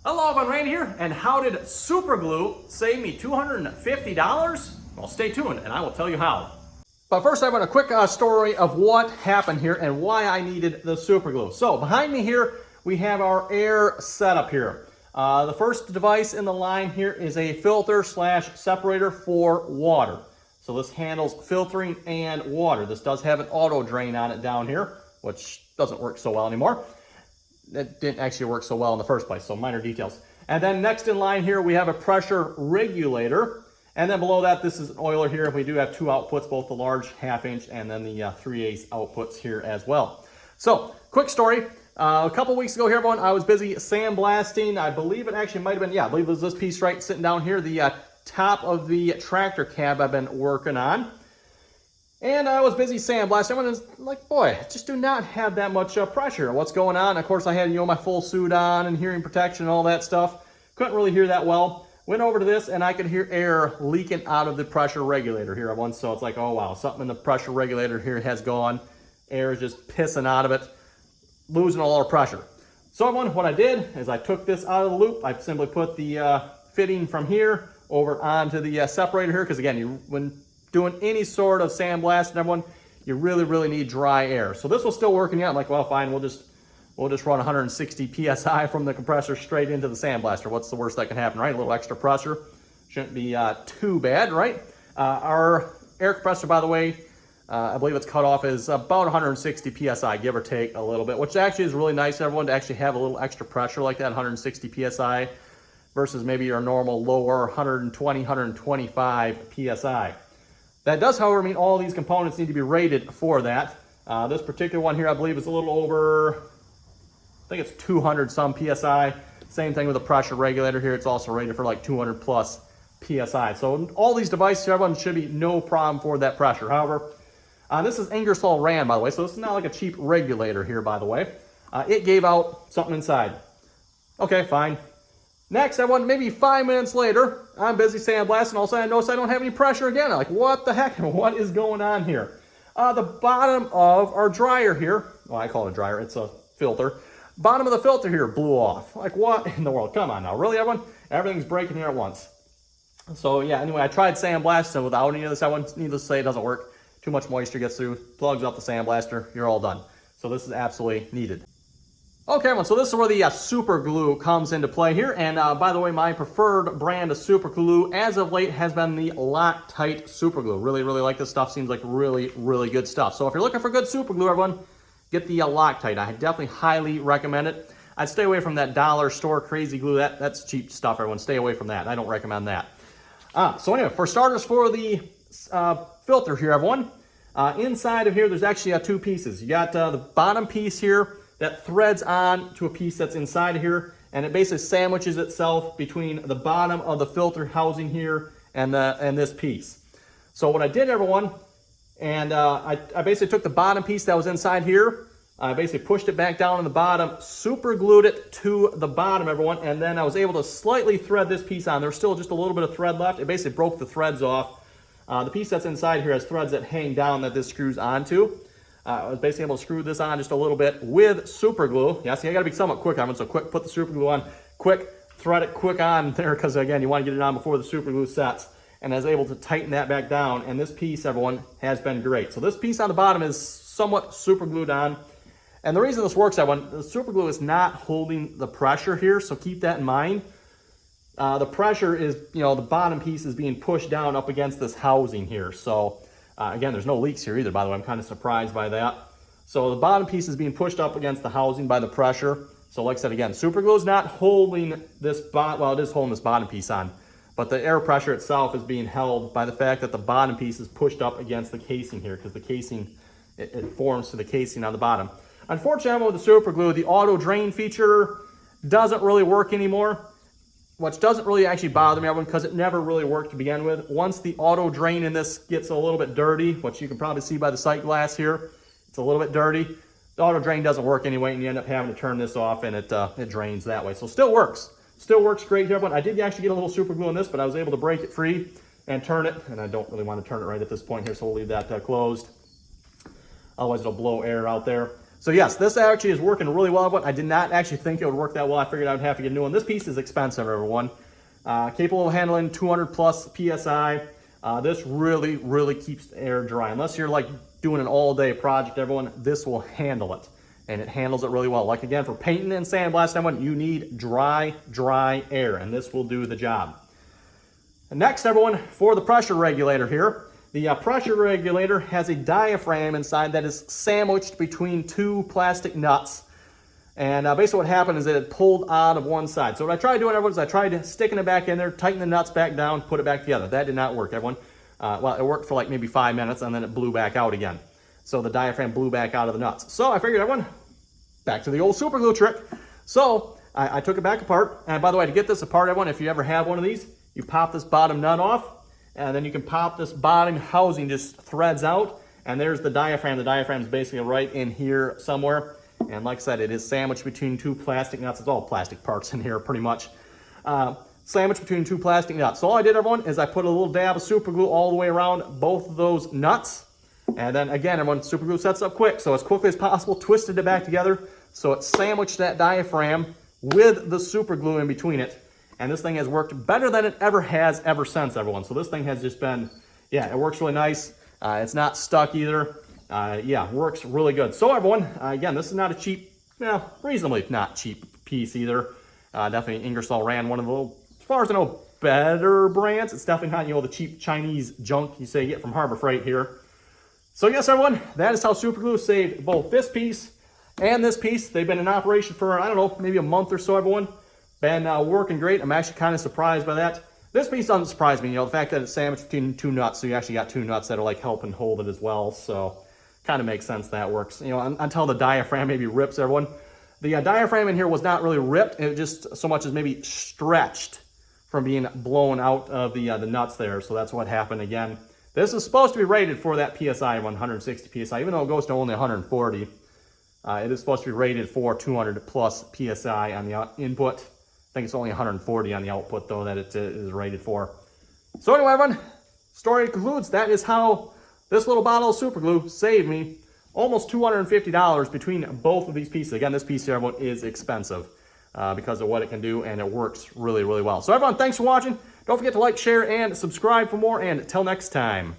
Hello, everyone, Randy here, and how did super glue save me $250? Well, stay tuned and I will tell you how. But first I want a quick story of what happened here and why I needed the super glue. So behind me here, we have our air setup here. The first device in the line here is a filter slash separator for water. So this handles filtering and water. This does have an auto drain on it down here, which doesn't work so well anymore. It didn't actually work so well in the first place, so minor details. And then next in line here, we have a pressure regulator. And then below that, this is an oiler here. We do have two outputs, both the large 1/2 inch and then the 3/8 outputs here as well. So, quick story. A couple weeks ago here, everyone, I was busy sandblasting. I believe it actually might have been, yeah, I believe it was this piece right sitting down here, the top of the tractor cab I've been working on. And I was busy sandblasting. I was like, boy, just do not have that much pressure. What's going on? Of course, I had, my full suit on and hearing protection and all that stuff. Couldn't really hear that well. Went over to this and I could hear air leaking out of the pressure regulator here at once. So it's like, oh wow, something in the pressure regulator here has gone. Air is just pissing out of it, losing all our pressure. So what I did is I took this out of the loop. I simply put the fitting from here over onto the separator here. Because again, when doing any sort of sandblasting, everyone, you really need dry air. So this was still working out. I'm like, well, fine, we'll just run 160 PSI from the compressor straight into the sandblaster. What's the worst that can happen, right? A little extra pressure. Shouldn't be too bad, right? Our air compressor, by the way, I believe its cutoff is about 160 PSI, give or take a little bit, which actually is really nice, everyone, to actually have a little extra pressure like that, 160 PSI, versus maybe your normal lower 120, 125 PSI. That does, however, mean all these components need to be rated for that. This particular one here, I believe, is a little over, I think it's 200 some PSI. Same thing with the pressure regulator here. It's also rated for like 200 plus PSI. So all these devices, everyone, should be no problem for that pressure. However, this is Ingersoll Rand, by the way. So this is not like a cheap regulator here, by the way. It gave out something inside. Okay, fine. Next, everyone, maybe 5 minutes later, I'm busy sandblasting. All of a sudden, I notice I don't have any pressure again. I'm like, what the heck? What is going on here? The bottom of our dryer here, well, I call it a dryer. It's a filter. Bottom of the filter here blew off. Like, what in the world? Come on now. Really, everyone? Everything's breaking here at once. So, yeah, anyway, I tried sandblasting without any of this. Needless to say, it doesn't work. Too much moisture gets through, plugs up the sandblaster, you're all done. So this is absolutely needed. Okay, everyone, so this is where the super glue comes into play here. And by the way, my preferred brand of super glue as of late has been the Loctite super glue. Really like this stuff. Seems like really good stuff. So if you're looking for good super glue, everyone, get the Loctite. I definitely highly recommend it. I'd stay away from that dollar store crazy glue. That's cheap stuff, everyone. Stay away from that. I don't recommend that. So anyway, for starters, for the filter here, everyone, inside of here, there's actually two pieces. You got the bottom piece here that threads on to a piece that's inside of here, and it basically sandwiches itself between the bottom of the filter housing here and this piece. So what I did, everyone, and I basically took the bottom piece that was inside here, I basically pushed it back down on the bottom, super glued it to the bottom, everyone, and then I was able to slightly thread this piece on. There's still just a little bit of thread left. It basically broke the threads off. The piece that's inside here has threads that hang down that this screws onto. I was basically able to screw this on just a little bit with super glue. Yeah, see, I gotta be somewhat quick on it, so quick, put the super glue on, quick, thread it quick on there, because again, you wanna get it on before the super glue sets. And I was able to tighten that back down, and this piece, everyone, has been great. So this piece on the bottom is somewhat super glued on. And the reason this works, everyone, the super glue is not holding the pressure here, so keep that in mind. The pressure is, the bottom piece is being pushed down up against this housing here. So again, there's no leaks here either, by the way. I'm kind of surprised by that. So the bottom piece is being pushed up against the housing by the pressure. So like I said, again, super glue is not holding this well, it is holding this bottom piece on, but the air pressure itself is being held by the fact that the bottom piece is pushed up against the casing here, because the casing, it forms to the casing on the bottom. Unfortunately, with the super glue, the auto drain feature doesn't really work anymore, which doesn't really actually bother me, everyone, because it never really worked to begin with. Once the auto drain in this gets a little bit dirty, which you can probably see by the sight glass here, it's a little bit dirty. The auto drain doesn't work anyway, and you end up having to turn this off, and it drains that way. So still works great here, everyone. I did actually get a little super glue in this, but I was able to break it free and turn it, and I don't really want to turn it right at this point here, so we'll leave that closed. Otherwise, it'll blow air out there. So yes, this actually is working really well, but I did not actually think it would work that well. I figured I would have to get a new one. This piece is expensive, everyone. Capable of handling 200 plus PSI. This really, really keeps the air dry. Unless you're like doing an all-day project, everyone, this will handle it. And it handles it really well. Like again, for painting and sandblasting, everyone, you need dry air, and this will do the job. And next, everyone, for the pressure regulator here. The pressure regulator has a diaphragm inside that is sandwiched between two plastic nuts. And basically what happened is that it pulled out of one side. So what I tried doing, everyone, is I tried sticking it back in there, tighten the nuts back down, put it back together. That did not work, everyone. Well, it worked for like maybe 5 minutes, and then it blew back out again. So the diaphragm blew back out of the nuts. So I figured, everyone, back to the old super glue trick. So I took it back apart. And by the way, to get this apart, everyone, if you ever have one of these, you pop this bottom nut off, and then you can pop this bottom housing, just threads out, and there's the diaphragm. The diaphragm is basically right in here somewhere. And like I said, it is sandwiched between two plastic nuts. It's all plastic parts in here, pretty much. Sandwiched between two plastic nuts. So all I did, everyone, is I put a little dab of super glue all the way around both of those nuts. And then again, everyone, super glue sets up quick. So as quickly as possible, twisted it back together. So it sandwiched that diaphragm with the super glue in between it. And this thing has worked better than it ever has ever since, everyone. So this thing has just been, yeah, it works really nice. It's not stuck either. Yeah, works really good. So everyone, again, this is not a cheap, reasonably not cheap piece either. Definitely Ingersoll Rand, one of the, as far as I know, better brands. It's definitely not, the cheap Chinese junk you say you get from Harbor Freight here. So yes, everyone, that is how super glue saved both this piece and this piece. They've been in operation for, I don't know, maybe a month or so, everyone. Been working great. I'm actually kind of surprised by that. This piece doesn't surprise me, the fact that it's sandwiched between two nuts, so you actually got two nuts that are like helping hold it as well. So kind of makes sense that works. Until the diaphragm maybe rips, everyone. The diaphragm in here was not really ripped. It just so much as maybe stretched from being blown out of the nuts there. So that's what happened again. This is supposed to be rated for that PSI, 160 PSI, even though it goes to only 140. It is supposed to be rated for 200 plus PSI on the input. I think it's only 140 on the output, though, that it is rated for. So anyway, everyone, story concludes. That is how this little bottle of super glue saved me almost $250 between both of these pieces. Again, this piece here, everyone, is expensive because of what it can do, and it works really, really well. So everyone, thanks for watching. Don't forget to like, share, and subscribe for more, and until next time.